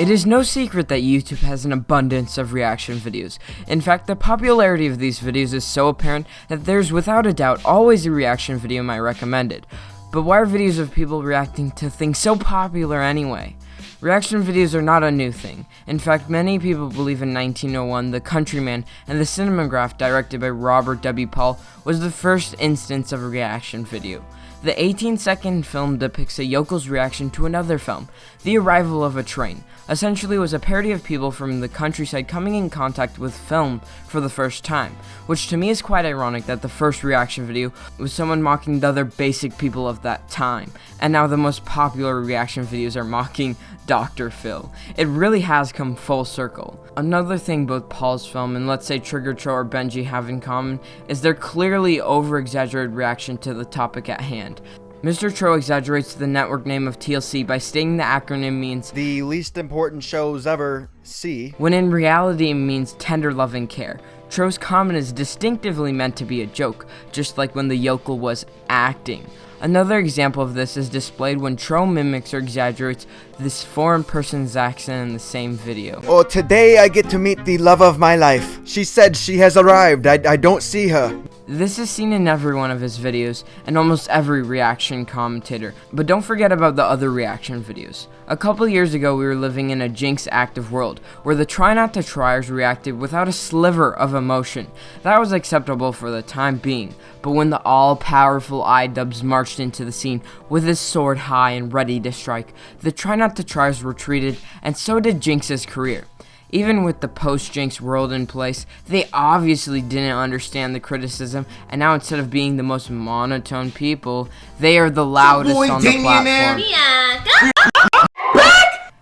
It is no secret that YouTube has an abundance of reaction videos. In fact, the popularity of these videos is so apparent that there's without a doubt always a reaction video my recommended. But why are videos of people reacting to things so popular anyway? Reaction videos are not a new thing. In fact, many people believe in 1901, The Countryman and the Cinematograph, directed by Robert W. Paul, was the first instance of a reaction video. The 18-second film depicts a yokel's reaction to another film, The Arrival of a Train. Essentially, it was a parody of people from the countryside coming in contact with film for the first time, which to me is quite ironic that the first reaction video was someone mocking the other basic people of that time, and now the most popular reaction videos are mocking Dr. Phil. It really has come full circle. Another thing both Paul's film and let's say Trigger Tro or Benji have in common is their clearly over-exaggerated reaction to the topic at hand. Mr. Tro exaggerates the network name of TLC by stating the acronym means the least important shows ever see, when in reality it means tender love and care. Tro's comment is distinctively meant to be a joke, just like when the yokel was acting. Another example of this is displayed when Tro mimics or exaggerates this foreign person's accent in the same video. Oh, today I get to meet the love of my life. She said she has arrived. I don't see her. This is seen in every one of his videos and almost every reaction commentator, but don't forget about the other reaction videos. A couple years ago we were living in a Jinx active world where the try not to tryers reacted without a sliver of emotion. That was acceptable for the time being, but when the all-powerful iDubbbz marched into the scene with his sword high and ready to strike, the try not to tryers retreated, and so did Jinx's career. Even with the post-Jinx world in place, they obviously didn't understand the criticism, and now instead of being the most monotone people, they are the loudest on the platform.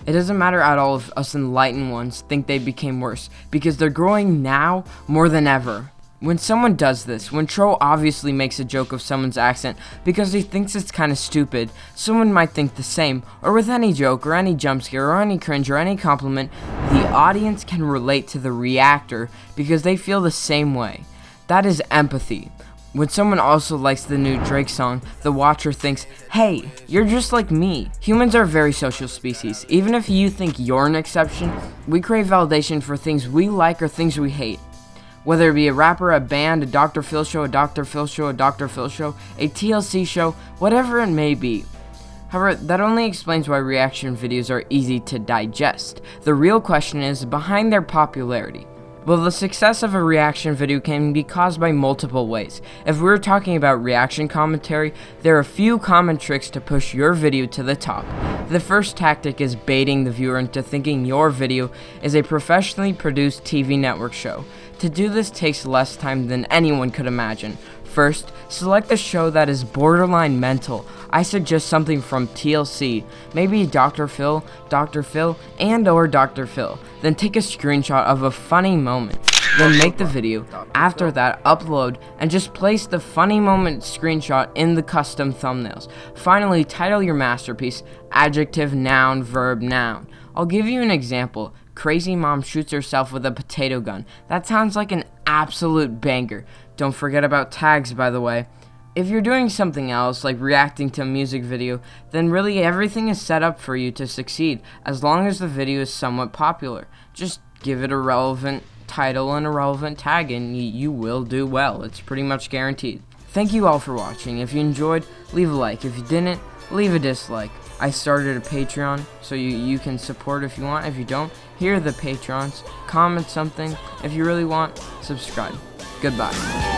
It doesn't matter at all if us enlightened ones think they became worse, because they're growing now more than ever. When someone does this, when Tro obviously makes a joke of someone's accent because he thinks it's kinda stupid, someone might think the same, or with any joke or any jump scare or any cringe or any compliment, the audience can relate to the reactor because they feel the same way. That is empathy. When someone also likes the new Drake song, the watcher thinks, hey, you're just like me. Humans are a very social species. Even if you think you're an exception, we crave validation for things we like or things we hate. Whether it be a rapper, a band, a Dr. Phil show, a Dr. Phil show, a Dr. Phil show, a TLC show, whatever it may be. However, that only explains why reaction videos are easy to digest. The real question is behind their popularity. Well, the success of a reaction video can be caused by multiple ways. If we're talking about reaction commentary, there are a few common tricks to push your video to the top. The first tactic is baiting the viewer into thinking your video is a professionally produced TV network show. To do this takes less time than anyone could imagine. First, select a show that is borderline mental. I suggest something from TLC, maybe Dr. Phil, and or Dr. Phil. Then take a screenshot of a funny moment. Then make the video. After that, upload and just place the funny moment screenshot in the custom thumbnails. Finally, title your masterpiece, adjective, noun, verb, noun. I'll give you an example. Crazy mom shoots herself with a potato gun. That sounds like an absolute banger. Don't forget about tags, by the way. If you're doing something else, like reacting to a music video, then really everything is set up for you to succeed, as long as the video is somewhat popular. Just give it a relevant title and a relevant tag, and you will do well. It's pretty much guaranteed. Thank you all for watching. If you enjoyed, leave a like. If you didn't, leave a dislike. I started a Patreon, so you can support if you want. If you don't, here are the Patrons. Comment something. If you really want, subscribe. Goodbye.